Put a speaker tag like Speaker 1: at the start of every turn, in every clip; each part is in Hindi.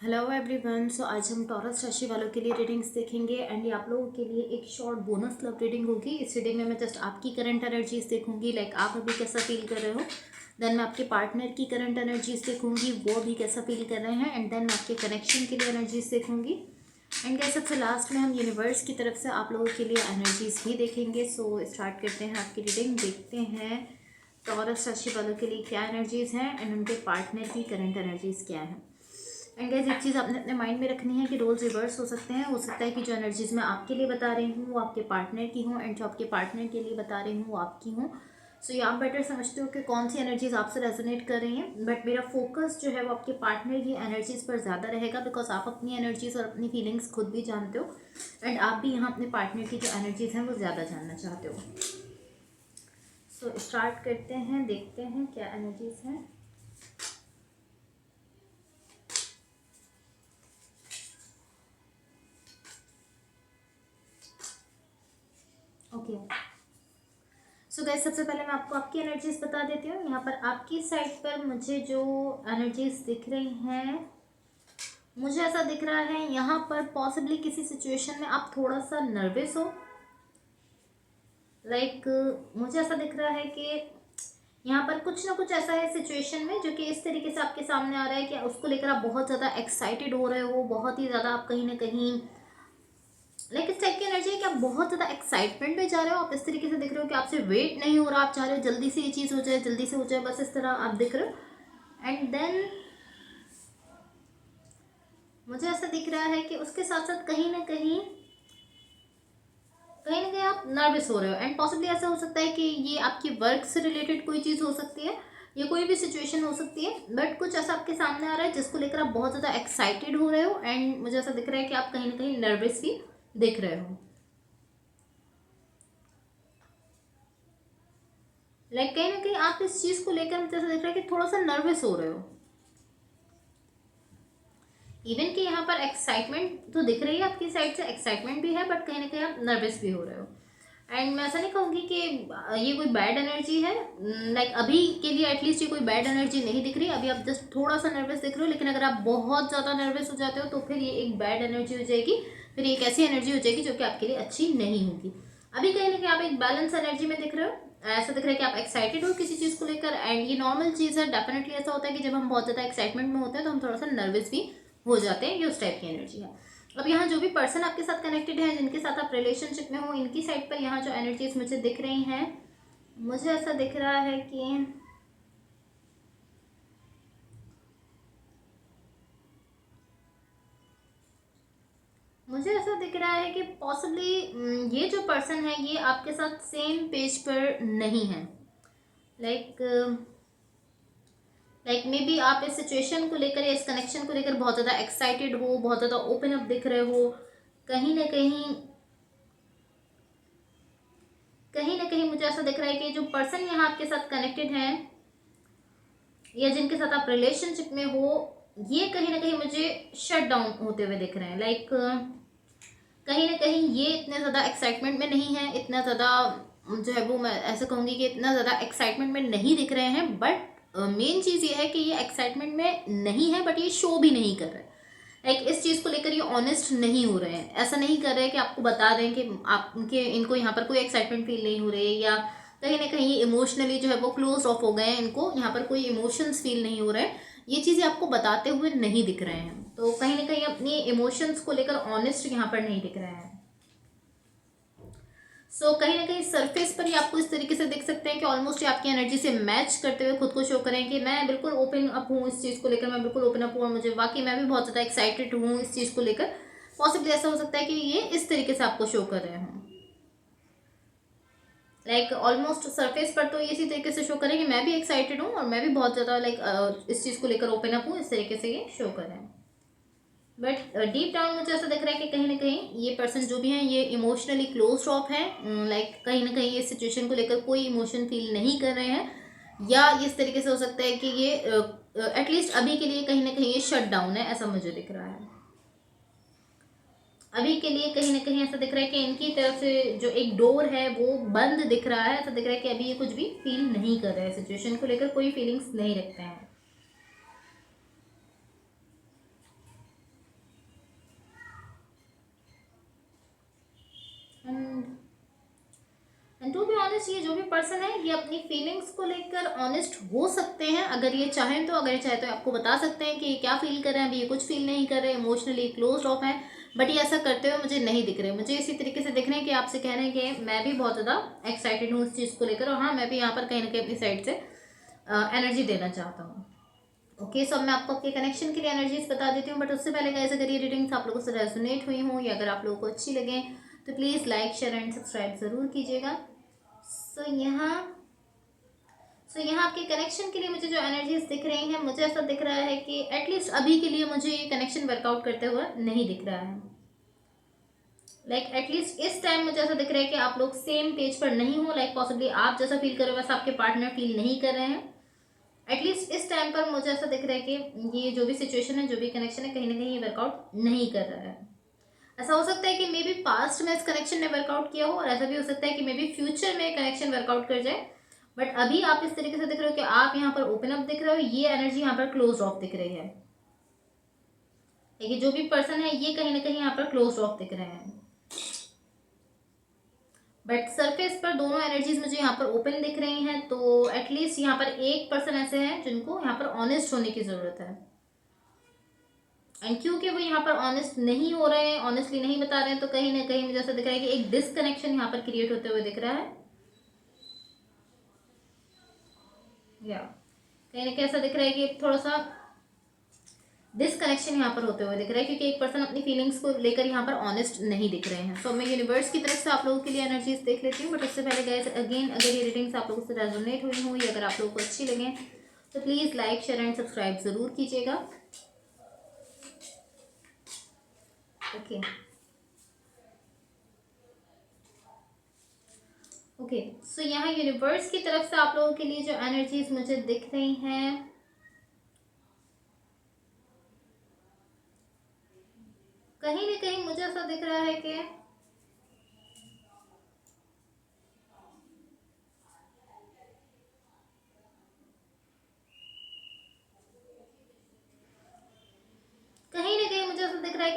Speaker 1: Hello everyone. सो आज हम टॉरस राशि वालों के लिए रीडिंग्स देखेंगे एंड ये आप लोगों के लिए एक शॉर्ट बोनस लव रीडिंग होगी। इस रीडिंग में मैं जस्ट आपकी करंट एनर्जीज देखूंगी, लाइक आप अभी कैसा फील कर रहे हो। देन मैं आपके पार्टनर की करंट एनर्जीज देखूंगी, वो अभी कैसा फील कर रहे हैं। एंड देन मैं आपके कनेक्शन के लिए एनर्जीज देखूंगी। एंड गाइस सबसे लास्ट में हम यूनिवर्स की तरफ से आप लोगों के लिए एनर्जीज भी देखेंगे। सो स्टार्ट करते हैं आपकी रीडिंग, देखते हैं टॉरस राशि वालों के लिए क्या एनर्जीज हैं एंड उनके पार्टनर की करंट एनर्जीज क्या है। एंड गाइस एक चीज़ आपने अपने माइंड में रखनी है कि रोल्स रिवर्स हो सकते हैं। हो सकता है कि जो एनर्जीज मैं आपके लिए बता रही हूँ वो आपके पार्टनर की हूँ, एंड जो आपके पार्टनर के लिए बता रही हूँ वो आपकी हूँ। सो ये आप बेटर समझते हो कि कौन सी एनर्जीज आपसे रेजोनेट कर रही हैं, बट मेरा फोकस जो है वो आपके पार्टनर की एनर्जीज पर ज़्यादा रहेगा, बिकॉज आप अपनी एनर्जीज और अपनी फीलिंग्स खुद भी जानते हो एंड आप भी यहाँ अपने पार्टनर की जो एनर्जीज हैं वो ज़्यादा जानना चाहते हो। सो स्टार्ट करते हैं, देखते हैं क्या एनर्जीज हैं। ओके सो गाइस सबसे पहले मैं आपको आपकी एनर्जीज बता देती हूँ। यहाँ पर आपकी साइड पर मुझे जो एनर्जीज दिख रही हैं, मुझे ऐसा दिख रहा है यहाँ पर पॉसिबली किसी सिचुएशन में आप थोड़ा सा नर्वस हो। लाइक मुझे ऐसा दिख रहा है कि यहाँ पर कुछ ना कुछ ऐसा है सिचुएशन में जो कि इस तरीके से आपके सामने आ रहा है कि उसको लेकर आप बहुत ज़्यादा एक्साइटेड हो रहे हो, बहुत ही ज़्यादा आप कहीं ना कहीं लाइक इस टाइप की एनर्जी है कि आप बहुत ज़्यादा एक्साइटमेंट में जा रहे हो। आप इस तरीके से दिख रहे हो कि आपसे वेट नहीं हो रहा, आप चाह रहे हो जल्दी से ये चीज़ हो जाए, जल्दी से हो जाए, बस इस तरह आप दिख रहे हो। एंड देन मुझे ऐसा दिख रहा है कि उसके साथ साथ कहीं ना कहीं आप नर्वस हो रहे हो। एंड पॉसिबली ऐसा हो सकता है कि ये आपकी वर्क से रिलेटेड कोई चीज़ हो सकती है, ये कोई भी सिचुएशन हो सकती है, बट कुछ ऐसा आपके सामने आ रहा है जिसको लेकर आप बहुत ज़्यादा एक्साइटेड हो रहे हो। एंड मुझे ऐसा दिख रहा है कि आप कहीं ना कहीं नर्वस भी दिख रहे हो। लाइक कहीं ना कहीं आप इस चीज़ को लेकर मुझे ऐसा दिख रहा है कि थोड़ा सा नर्वस हो रहे हो। इवन कि यहाँ पर एक्साइटमेंट तो दिख रही है, आपकी साइड से एक्साइटमेंट भी है, बट कहीं ना कहीं आप नर्वस भी हो रहे हो। एंड मैं ऐसा नहीं कहूँगी कि ये कोई बैड एनर्जी है। लाइक अभी के लिए एटलीस्ट ये कोई बैड एनर्जी नहीं दिख रही। अभी आप जस्ट थोड़ा सा नर्वस दिख रहे हो, लेकिन अगर आप बहुत ज़्यादा नर्वस हो जाते हो तो फिर ये एक बैड एनर्जी हो जाएगी। फिर एक ऐसी एनर्जी हो जाएगी जो कि आपके लिए अच्छी नहीं होगी। अभी कहीं ना कहीं आप एक बैलेंस एनर्जी में दिख रहे हो। ऐसा दिख रहा है कि आप एक्साइटेड हो किसी चीज़ को लेकर, एंड ये नॉर्मल चीज़ है। डेफिनेटली ऐसा होता है कि जब हम बहुत ज़्यादा एक्साइटमेंट में होते हैं तो हम थोड़ा सा नर्वस भी हो जाते हैं। ये उस टाइप की एनर्जी है। अब यहाँ जो भी पर्सन आपके साथ कनेक्टेड है, जिनके साथ आप रिलेशनशिप में हो, इनकी साइड पर यहाँ जो एनर्जीज मुझे दिख रही हैं, मुझे ऐसा दिख रहा है कि मुझे ऐसा दिख रहा है कि पॉसिबली ये जो पर्सन है ये आपके साथ सेम पेज पर नहीं है। लाइक मे बी आप इस सिचुएशन को लेकर या इस कनेक्शन को लेकर बहुत ज़्यादा एक्साइटेड हो, बहुत ज़्यादा ओपन अप दिख रहे हो। कहीं ना कहीं मुझे ऐसा दिख रहा है कि जो पर्सन यहाँ आपके साथ कनेक्टेड है या जिनके साथ आप रिलेशनशिप में हो, ये कहीं ना कहीं मुझे शट डाउन होते हुए दिख रहे हैं। लाइक कहीं ना कहीं ये इतने ज़्यादा एक्साइटमेंट में नहीं है, इतना ज़्यादा जो है वो मैं ऐसे कहूँगी कि इतना ज़्यादा एक्साइटमेंट में नहीं दिख रहे हैं। बट मेन चीज़ ये है कि ये एक्साइटमेंट में नहीं है, बट ये शो भी नहीं कर रहे। लाइक इस चीज़ को लेकर ये ऑनेस्ट नहीं हो रहे हैं। ऐसा नहीं कर रहे कि आपको बता दें कि आपके इनको यहाँ पर कोई एक्साइटमेंट फील नहीं हो रही, या कहीं ना कहीं इमोशनली जो है वो क्लोज ऑफ हो गए हैं, इनको यहाँ पर कोई इमोशंस फील नहीं हो रहे हैं। ये चीज़ें आपको बताते हुए नहीं दिख रहे हैं, तो कहीं ना कहीं अपने इमोशंस को लेकर ऑनेस्ट यहाँ पर नहीं दिख रहे हैं। सो कहीं ना कहीं सरफेस पर ही आपको इस तरीके से देख सकते हैं कि ऑलमोस्ट ये आपकी एनर्जी से मैच करते हुए खुद को शो करें कि मैं बिल्कुल ओपन अप हूँ इस चीज़ को लेकर, मैं बिल्कुल ओपन अप हूँ और मुझे वाकई मैं भी बहुत ज़्यादा एक्साइटेड हूँ इस चीज़ को लेकर। पॉसिबली ऐसा हो सकता है कि ये इस तरीके से आपको शो कर रहे हों। लाइक ऑलमोस्ट सरफेस पर तो ये इसी तरीके से शो करें कि मैं भी एक्साइटेड हूँ और मैं भी बहुत ज़्यादा लाइक इस चीज़ को लेकर ओपन अप हूँ, इस तरीके से ये शो कर रहे हैं। बट डीप डाउन मुझे ऐसा दिख रहा है कि कहीं ना कहीं ये पर्सन जो भी हैं ये इमोशनली क्लोज ऑफ है। लाइक कहीं ना कहीं ये सिचुएशन को लेकर कोई इमोशन फील नहीं कर रहे हैं, या इस तरीके से हो सकता है कि ये एटलीस्ट अभी के लिए कहीं ना कहीं ये शट डाउन है, ऐसा मुझे दिख रहा है। अभी के लिए कहीं ना कहीं ऐसा दिख रहा है कि इनकी तरफ से जो एक डोर है वो बंद दिख रहा है। ऐसा दिख रहा है कि अभी ये कुछ भी फील नहीं कर रहे हैं, सिचुएशन को लेकर कोई फीलिंग्स नहीं रखते हैं। ये जो भी पर्सन है ये अपनी फीलिंग्स को लेकर ऑनेस्ट हो सकते हैं अगर ये चाहें तो। अगर ये चाहे तो आपको बता सकते हैं कि ये क्या फील कर रहे हैं, अभी ये कुछ फील नहीं कर रहे, इमोशनली क्लोज ऑफ हैं, बट ये ऐसा करते हुए मुझे नहीं दिख रहे। मुझे इसी तरीके से दिख रहे हैं कि आपसे कह रहे हैं कि मैं भी बहुत ज़्यादा एक्साइटेड हूँ उस चीज़ को लेकर, और हाँ मैं भी यहाँ पर कहीं ना कहीं अपनी साइड से एनर्जी देना चाहता हूँ। ओके, सो अब मैं आपको आपके कनेक्शन के लिए एनर्जीज बता देती हूँ, बट उससे पहले गाइस अगर ये रीडिंग्स आप लोगों से रेजोनेट हुई हों या अगर आप लोगों को अच्छी लगे तो please like share and subscribe ज़रूर कीजिएगा। सो यहाँ आपके कनेक्शन के लिए मुझे जो एनर्जीज दिख रही हैं, मुझे ऐसा दिख रहा है कि एटलीस्ट अभी के लिए मुझे ये कनेक्शन वर्कआउट करते हुए नहीं दिख रहा है। लाइक एटलीस्ट इस टाइम मुझे ऐसा दिख रहा है कि आप लोग सेम पेज पर नहीं हो। लाइक पॉसिबली आप जैसा फील कर रहे हो वैसा आपके पार्टनर फील नहीं कर रहे हैं। एटलीस्ट इस टाइम पर मुझे ऐसा दिख रहा है कि ये जो भी सिचुएशन है, जो भी कनेक्शन है, कहीं ना कहीं ये वर्कआउट नहीं कर रहा है। ऐसा हो सकता है कि मे बी पास्ट में इस कनेक्शन ने वर्कआउट किया हो, और ऐसा भी हो सकता है कि मे बी फ्यूचर में कनेक्शन वर्कआउट कर जाए, बट अभी आप इस तरीके से दिख रहे हो कि आप यहाँ पर ओपन अप दिख रहे हो, ये एनर्जी यहाँ पर क्लोज ऑफ दिख रही है। देखिए जो भी पर्सन है ये कहीं ना कहीं यहाँ पर क्लोज ऑफ दिख रहे हैं, बट सरफेस पर दोनों एनर्जीज मुझे यहाँ पर ओपन दिख रही हैं। तो एटलीस्ट यहाँ पर एक पर्सन ऐसे हैं जिनको यहाँ पर ऑनेस्ट होने की जरूरत है, एंड क्योंकि वो यहाँ पर ऑनेस्ट नहीं हो रहे हैं, ऑनेस्टली नहीं बता रहे हैं, तो कहीं ना कहीं मुझे ऐसा दिख रहा है कि एक डिसकनेक्शन यहाँ पर क्रिएट होते हुए दिख रहा है। या कहीं ना कहीं ऐसा दिख रहा है कि थोड़ा सा डिसकनेक्शन यहाँ पर होते हुए दिख रहा है, क्योंकि एक पर्सन अपनी फीलिंग्स को लेकर यहाँ पर ऑनेस्ट नहीं दिख रहे हैं। तो मैं यूनिवर्स की तरफ से आप लोगों के लिए एनर्जीज देख लेती हूँ, बट उससे पहले गाइस अगेन अगर ये रीडिंग्स आप लोगों से रेजोनेट हुई हो या अगर आप लोगों को अच्छी लगे तो please like share and subscribe ज़रूर कीजिएगा। ओके, सो यहाँ यूनिवर्स की तरफ से आप लोगों के लिए जो एनर्जीज मुझे दिख रही हैं, कहीं ना कहीं मुझे ऐसा दिख रहा है कि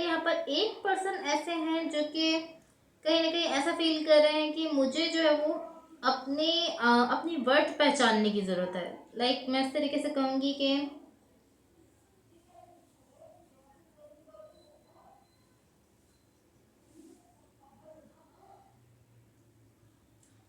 Speaker 1: यहाँ पर एक पर्सन ऐसे हैं जो कि कहीं ना कहीं ऐसा फील कर रहे हैं कि मुझे जो है वो अपनी वर्थ पहचानने की ज़रूरत है। लाइक मैं इस तरीके से कहूँगी कि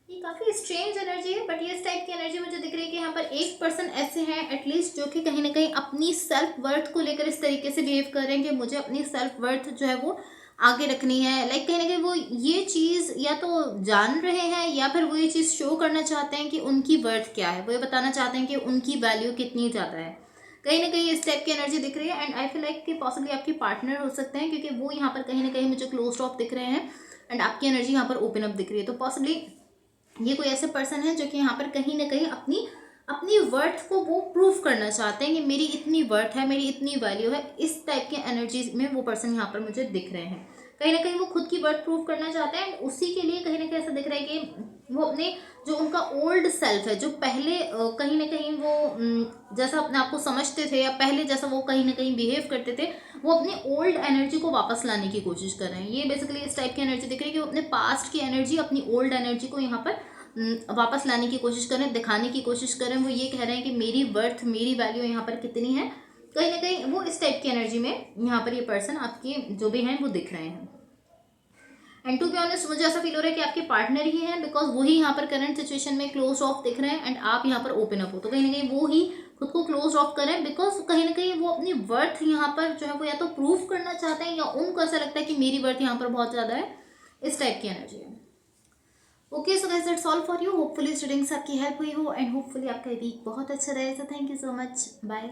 Speaker 1: ये काफ़ी स्ट्रेंज एनर्जी है, बट ये इस टाइप की एनर्जी मुझे दिख रही है कि यहाँ पर एक पर्सन ऐसे हैं एटलीस्ट जो कि कहीं ना कहीं अपनी सेल्फ वर्थ को लेकर इस तरीके से बिहेव कर रहे हैं कि मुझे अपनी सेल्फ वर्थ जो है वो आगे रखनी है। लाइक कहीं ना कहीं वो ये चीज़ या तो जान रहे हैं या फिर वो ये चीज़ शो करना चाहते हैं कि उनकी वर्थ क्या है, वो ये बताना चाहते हैं कि उनकी वैल्यू कितनी ज़्यादा है। कहीं ना कहीं इस टाइप की एनर्जी दिख रही है, एंड आई फील लाइक कि पॉसिबली आपके पार्टनर हो सकते हैं, क्योंकि वो यहाँ पर कहीं ना कहीं मुझे क्लोज ऑफ दिख रहे हैं एंड आपकी एनर्जी यहाँ पर ओपन अप दिख रही है। तो पॉसिबली ये कोई ऐसे पर्सन है जो कि यहाँ पर कहीं ना कहीं अपनी अपनी वर्थ को वो प्रूव करना चाहते हैं कि मेरी इतनी वर्थ है, मेरी इतनी वैल्यू है। इस टाइप के एनर्जीज में वो पर्सन यहाँ पर मुझे दिख रहे हैं। कहीं ना कहीं वो खुद की वर्थ प्रूव करना चाहते हैं, उसी के लिए कहीं ना कहीं ऐसा दिख रहा है कि वो अपने जो उनका ओल्ड सेल्फ है, जो पहले कहीं ना कहीं वो जैसा अपने आप को समझते थे या पहले जैसा वो कहीं ना कहीं बिहेव करते थे, वो अपनी ओल्ड एनर्जी को वापस लाने की कोशिश कर रहे हैं। ये बेसिकली इस टाइप की एनर्जी दिख रही है कि वो अपने पास्ट की एनर्जी, अपनी ओल्ड एनर्जी को यहाँ पर वापस लाने की कोशिश कर रहे हैं, दिखाने की कोशिश कर रहे हैं। वो ये कह रहे हैं कि मेरी वर्थ, मेरी वैल्यू यहाँ पर कितनी है। कहीं ना कहीं वो इस टाइप की एनर्जी में यहाँ पर ये पर्सन आपके जो भी हैं वो दिख रहे हैं। एंड टू बी ऑनेस्ट मुझे ऐसा फील हो रहा है कि आपके पार्टनर ही हैं, बिकॉज वही यहाँ पर करंट सिचुएशन में क्लोज ऑफ दिख रहे हैं एंड आप यहाँ पर ओपन अप हो। तो कहीं ना कहीं वो ही खुद को क्लोज ऑफ करें, बिकॉज कहीं ना कहीं वो अपनी वर्थ यहाँ पर जो है वो या तो प्रूव करना चाहते हैं या उनको ऐसा लगता है कि मेरी वर्थ यहाँ पर बहुत ज़्यादा है। इस टाइप की एनर्जी है। Okay, so guys that's all for you. Hopefully students आपकी हेल्प हुई हो एंड होपफुली आपका वीक बहुत अच्छा रहे। So thank you so much, bye.